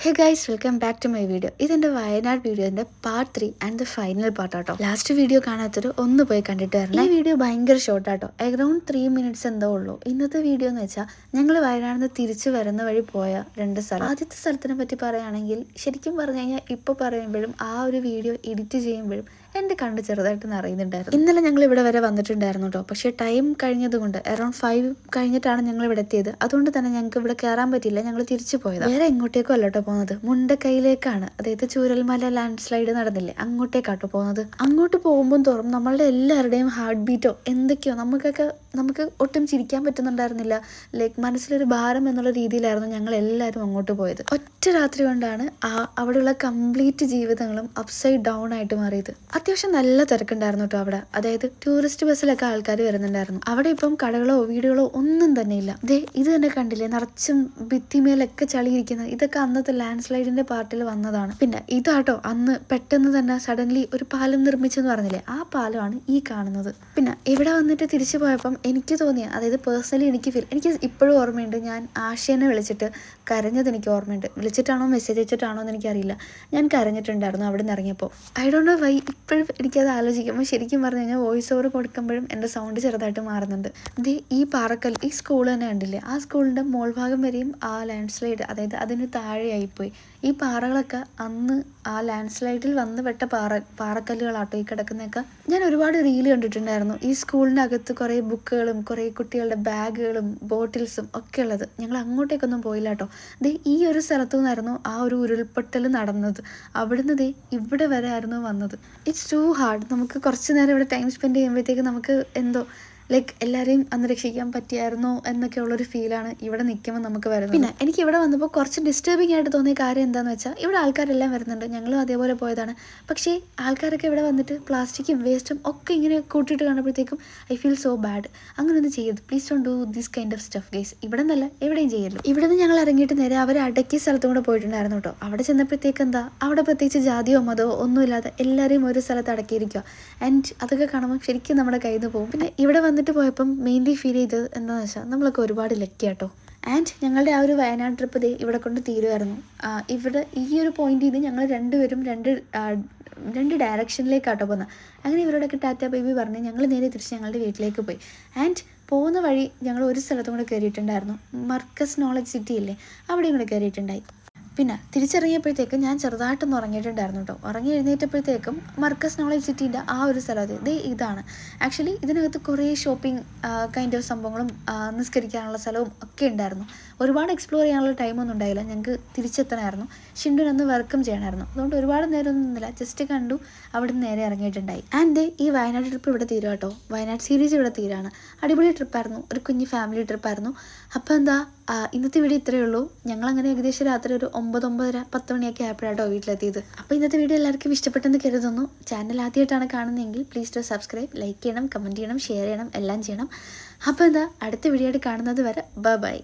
Hey guys, welcome back to my video. ഇതെൻ്റെ വയനാട് വീഡിയോൻ്റെ part 3 and the final പാർട്ടാട്ടോ. Last video കാണാത്തൊരു ഒന്ന് പോയി കണ്ടിട്ട് വരണം. ഈ വീഡിയോ ഭയങ്കര ഷോർട്ടാട്ടോ, അറൗണ്ട് 3 minutes എന്തോ ഉള്ളൂ. ഇന്നത്തെ വീഡിയോ എന്ന് വെച്ചാൽ ഞങ്ങൾ വയനാട് നിന്ന് തിരിച്ചു വരുന്ന വഴി പോയ 2 സ്ഥലം. ആദ്യത്തെ സ്ഥലത്തിനെ പറ്റി പറയുകയാണെങ്കിൽ ശരിക്കും പറഞ്ഞു കഴിഞ്ഞാൽ ഇപ്പോൾ പറയുമ്പോഴും ആ ഒരു വീഡിയോ എഡിറ്റ് ചെയ്യുമ്പോഴും എൻ്റെ കണ്ണ് ചെറുതായിട്ട് നിറയുന്നുണ്ടായിരുന്നു. ഇന്നലെ ഞങ്ങൾ ഇവിടെ വരെ വന്നിട്ടുണ്ടായിരുന്നു കേട്ടോ, പക്ഷേ ടൈം കഴിഞ്ഞതുകൊണ്ട് അറൗണ്ട് 5 കഴിഞ്ഞിട്ടാണ് ഞങ്ങൾ ഇവിടെ എത്തിയത്. അതുകൊണ്ട് തന്നെ ഞങ്ങൾക്ക് ഇവിടെ കയറാൻ പറ്റില്ല, ഞങ്ങൾ തിരിച്ചു പോയത്. വേറെ എങ്ങോട്ടേക്കും അല്ല കേട്ടോ പോകുന്നത്, മുണ്ടക്കൈയിലേക്കാണ്. അതായത് ചൂരൽമല ലാൻഡ് സ്ലൈഡ് നടന്നില്ലേ, അങ്ങോട്ടേക്കാട്ടോ പോകുന്നത്. അങ്ങോട്ട് പോകുമ്പോൾ തോറും നമ്മളുടെ എല്ലാവരുടെയും ഹാർട്ട് ബീറ്റോ എന്തൊക്കെയോ നമുക്ക് ഒട്ടും ചിരിക്കാൻ പറ്റുന്നുണ്ടായിരുന്നില്ല. ലൈക്ക് മനസ്സിലൊരു ഭാരം എന്നുള്ള രീതിയിലായിരുന്നു ഞങ്ങൾ എല്ലാവരും അങ്ങോട്ട് പോയത്. ഒറ്റ രാത്രി കൊണ്ടാണ് അവിടെയുള്ള കംപ്ലീറ്റ് ജീവിതങ്ങളും അപ്സൈഡ് ഡൗൺ ആയിട്ട് മാറിയത്. അത്യാവശ്യം നല്ല തിരക്കുണ്ടായിരുന്നു കേട്ടോ അവിടെ. അതായത് ടൂറിസ്റ്റ് ബസ്സിലൊക്കെ ആൾക്കാർ വരുന്നുണ്ടായിരുന്നു. അവിടെ ഇപ്പം കടകളോ വീടുകളോ ഒന്നും തന്നെ ഇല്ല. ഇത് തന്നെ കണ്ടില്ലേ, നിറച്ചും ഭിത്തിമേലൊക്കെ ചളിയിരിക്കുന്നത്. ഇതൊക്കെ അന്നത്തെ ലാൻഡ് സ്ലൈഡിന്റെ പാർട്ടിൽ വന്നതാണ്. പിന്നെ ഇതാട്ടോ അന്ന് പെട്ടെന്ന് തന്നെ സഡൻലി ഒരു പാലം നിർമ്മിച്ചെന്ന് പറഞ്ഞില്ലേ, ആ പാലമാണ് ഈ കാണുന്നത്. പിന്നെ ഇവിടെ വന്നിട്ട് തിരിച്ചു പോയപ്പം എനിക്ക് തോന്നിയ, അതായത് പേഴ്സണലി എനിക്ക് ഇപ്പോഴും ഓർമ്മയുണ്ട്, ഞാൻ ആശയനെ വിളിച്ചിട്ട് കരഞ്ഞത് എനിക്ക് ഓർമ്മയുണ്ട്. വിളിച്ചിട്ടാണോ മെസ്സേജ് അയച്ചിട്ടാണോ എന്ന് എനിക്കറിയില്ല. ഞാൻ കരഞ്ഞിട്ടുണ്ടായിരുന്നു അവിടെ നിന്ന് ഇറങ്ങിയപ്പോൾ. I don't know why. ഇപ്പോഴും എനിക്കത് ആലോചിക്കുമ്പോൾ ശരിക്കും പറഞ്ഞു കഴിഞ്ഞാൽ വോയിസ് ഓവർ കൊടുക്കുമ്പോഴും എൻ്റെ സൗണ്ട് ചെറുതായിട്ട് മാറുന്നുണ്ട്. ഈ പാറക്കൽ, ഈ സ്കൂൾ തന്നെ കണ്ടില്ലേ, ആ സ്കൂളിൻ്റെ മോൾ ഭാഗം വരെയും ആ ലാൻഡ് സ്ലൈഡ്, അതായത് അതിന് താഴെയായിപ്പോയി. ഈ പാറകളൊക്കെ അന്ന് ആ ലാൻഡ് സ്ലൈഡിൽ വന്ന് പെട്ട പാറക്കല്ലുകളാട്ടോ ഈ കിടക്കുന്നതൊക്കെ. ഞാൻ ഒരുപാട് റീല് കണ്ടിട്ടുണ്ടായിരുന്നു. ഈ സ്കൂളിനകത്ത് കുറേ ബുക്കുകളും കുറേ കുട്ടികളുടെ ബാഗുകളും ബോട്ടിൽസും ഒക്കെ ഉള്ളത്. ഞങ്ങൾ അങ്ങോട്ടേക്കൊന്നും പോയില്ല കേട്ടോ. ഈ ഒരു സ്ഥലത്തു നിന്നായിരുന്നു ആ ഒരു ഉരുൾപൊട്ടൽ നടന്നത്. അവിടുന്ന് ഇവിടെ വരെ ആയിരുന്നു വന്നത്. It's too hard. നമുക്ക് കുറച്ച് നേരം ഇവിടെ ടൈം സ്പെൻഡ് ചെയ്യുമ്പോഴത്തേക്ക് നമുക്ക് എന്തോ ലൈക്ക് എല്ലാവരെയും അന്ന് രക്ഷിക്കാൻ പറ്റിയായിരുന്നോ എന്നൊക്കെ ഉള്ളൊരു ഫീലാണ് ഇവിടെ നിൽക്കുമ്പോൾ നമുക്ക് വരുന്നത്. പിന്നെ എനിക്ക് ഇവിടെ വന്നപ്പോൾ കുറച്ച് ഡിസ്റ്റർബിംഗ് ആയിട്ട് തോന്നിയ കാര്യം എന്താണെന്ന് വെച്ചാൽ, ഇവിടെ ആൾക്കാരെല്ലാം വരുന്നുണ്ട്, ഞങ്ങളും അതേപോലെ പോയതാണ്. പക്ഷേ ആൾക്കാരൊക്കെ ഇവിടെ വന്നിട്ട് പ്ലാസ്റ്റിക്കും വേസ്റ്റും ഒക്കെ ഇങ്ങനെ കൂട്ടിയിട്ട് കാണുമ്പോഴത്തേക്കും ഐ ഫീൽ സോ ബാഡ്. അങ്ങനെയൊന്നും ചെയ്യരുത്, please don't do this kind of stuff guys. ഇവിടെ നിന്നല്ല എവിടെയും ചെയ്യരുത്. ഇവിടെ നിന്ന് ഞങ്ങൾ ഇറങ്ങിയിട്ട് നേരെ അവർ അടക്കിയ സ്ഥലത്തും കൂടെ പോയിട്ടുണ്ടായിരുന്നു കേട്ടോ. അവിടെ ചെന്നപ്പോഴത്തേക്ക് അവിടെ പ്രത്യേകിച്ച് ജാതിയോ മതമോ ഒന്നുമില്ലാതെ എല്ലാവരെയും ഒരു സ്ഥലത്ത് അടക്കിയിരിക്കുക. ആൻഡ് അതൊക്കെ കാണുമ്പോൾ ശരിക്കും നമ്മുടെ കയ്യിൽ നിന്ന് പോകും. പിന്നെ ഇവിടെ വന്നിട്ട് പോയപ്പം മെയിൻലി ഫീൽ ചെയ്തത് എന്താണെന്ന് വെച്ചാൽ, നമ്മളൊക്കെ ഒരുപാട് ലക്കി ആട്ടോ. ആൻഡ് ഞങ്ങളുടെ ആ ഒരു വയനാട് ട്രിപ്പ് ഇവിടെ കൊണ്ട് തീരുമായിരുന്നു. ഇവിടെ ഈ ഒരു പോയിന്റിൽ നിന്ന് ഞങ്ങൾ രണ്ടുപേരും രണ്ട് ഡയറക്ഷനിലേക്കാട്ടോ പോകുന്നത്. അങ്ങനെ ഇവരോടൊക്കെ ടാറ്റ ബേബി പറഞ്ഞ് ഞങ്ങൾ നേരെ തിരിച്ച് ഞങ്ങളുടെ വീട്ടിലേക്ക് പോയി. ആൻഡ് പോകുന്ന വഴി ഞങ്ങൾ ഒരു സ്ഥലത്തും കൂടെ കയറിയിട്ടുണ്ടായിരുന്നു, മർക്കസ് നോളജ് സിറ്റി ഇല്ലേ, അവിടെയും കൂടെ കയറിയിട്ടുണ്ടായി. പിന്നെ തിരിച്ചിറങ്ങിയപ്പോഴത്തേക്കും ഞാൻ ചെറുതായിട്ടൊന്ന് ഉറങ്ങിയിട്ടുണ്ടായിരുന്നു കേട്ടോ. ഉറങ്ങി എഴുന്നേറ്റപ്പോഴത്തേക്കും മർക്കസ് നോളജ് സിറ്റീൻ്റെ ആ ഒരു സ്ഥലത്ത് ഇതാണ്. ആക്ച്വലി ഇതിനകത്ത് കുറേ ഷോപ്പിംഗ് കൈൻഡ് ഓഫ് സംഭവങ്ങളും നിസ്കരിക്കാനുള്ള സ്ഥലവും ഒക്കെ ഉണ്ടായിരുന്നു. ഒരുപാട് എക്സ്പ്ലോർ ചെയ്യാനുള്ള ടൈമൊന്നും ഉണ്ടായില്ല, ഞങ്ങൾക്ക് തിരിച്ചെത്തണമായിരുന്നു. ഷിൻഡുനൊന്ന് വെൽക്കം ചെയ്യണമായിരുന്നു. അതുകൊണ്ട് ഒരുപാട് നേരമൊന്നും നിന്നില്ല, ജസ്റ്റ് കണ്ടു, അവിടെ നിന്ന് നേരെ ഇറങ്ങിയിട്ടുണ്ടായി. ആൻഡ് ഈ വയനാട് ട്രിപ്പ് ഇവിടെ തീരും കേട്ടോ. വയനാട് സീരീസ് ഇവിടെ തീരാണ്. അടിപൊളി ട്രിപ്പായിരുന്നു, ഒരു കുഞ്ഞ് ഫാമിലി ട്രിപ്പായിരുന്നു. അപ്പോൾ ഇന്നത്തെ വീഡിയോ ഇത്രയേ ഉള്ളൂ. ഞങ്ങളങ്ങനെ ഏകദേശം രാത്രി ഒരു 9-10 മണിയൊക്കെ ആയപ്പോഴാട്ടോ വീട്ടിലെത്തിയത്. അപ്പോൾ ഇന്നത്തെ വീഡിയോ എല്ലാവർക്കും ഇഷ്ടപ്പെട്ടെന്ന് കരുതുന്നു. ചാനൽ ആദ്യമായിട്ടാണ് കാണുന്നതെങ്കിൽ പ്ലീസ് ടു സബ്സ്ക്രൈബ്, ലൈക്ക് ചെയ്യണം, കമൻറ്റ് ചെയ്യണം, ഷെയർ ചെയ്യണം, എല്ലാം ചെയ്യണം. അപ്പോൾ അടുത്ത വീഡിയോ ആയിട്ട് കാണുന്നത് വരെ ബൈ.